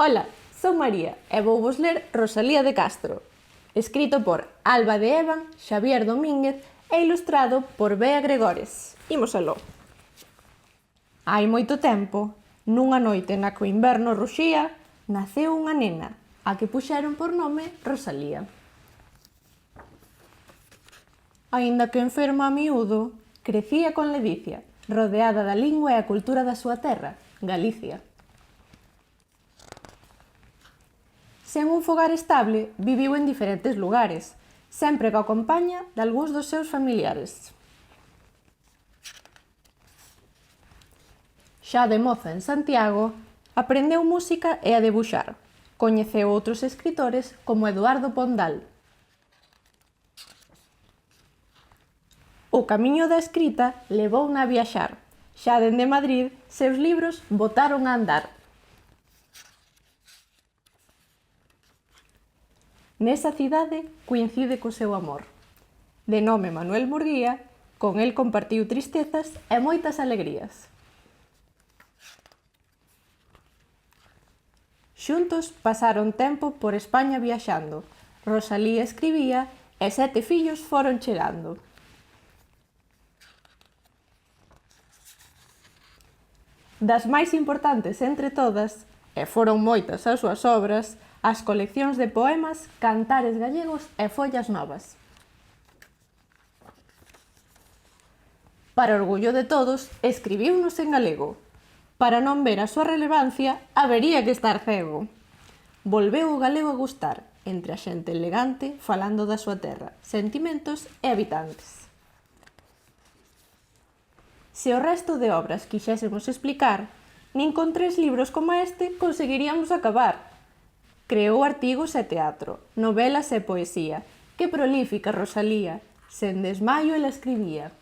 Ola, son María e vou vos ler Rosalía de Castro, escrito por Alba de Evan, Xavier Domínguez e ilustrado por Bea Gregores. Imos aló. Hai moito tempo, nunha noite na que o inverno ruxía, naceu unha nena, a que puxeron por nome Rosalía. Aínda que enferma a miúdo, crecía con ledicia, rodeada da lingua e a cultura da súa terra, Galicia. Sen un fogar estable, viviu en diferentes lugares, sempre que acompaña dalgúns dos seus familiares. Xa de moza en Santiago, aprendeu música e a debuxar. Coñeceu outros escritores como Eduardo Pondal. O camiño da escrita levouna a viaxar. Xa dende Madrid, seus libros botaron a andar. Nesa cidade coincide co seu amor. De nome Manuel Murguía, con el compartiu tristezas e moitas alegrías. Xuntos pasaron tempo por España viaxando. Rosalía escribía e 7 fillos foron chegando. Das máis importantes entre todas, e foron moitas as súas obras, as coleccións de poemas, cantares gallegos e follas novas. Para orgullo de todos, escribiunos en galego. Para non ver a súa relevancia, habería que estar cego. Volveu o galego a gustar, entre a xente elegante, falando da súa terra, sentimentos e habitantes. Se o resto de obras quixésemos explicar, nin con 3 libros como este conseguiríamos acabar. Creou artigos e teatro, novelas e poesía. Que prolífica Rosalía, sen desmaio ela escribía.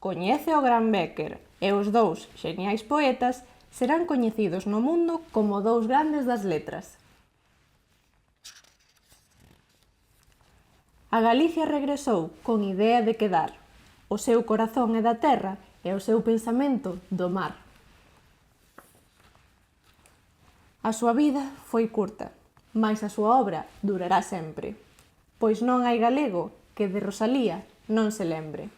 Coñece o gran Bécquer e os dous xeniais poetas serán coñecidos no mundo como dous grandes das letras. A Galicia regresou con idea de quedar. O seu corazón é da terra e o seu pensamento do mar. A súa vida foi curta, mais a súa obra durará sempre, pois non hai galego que de Rosalía non se lembre.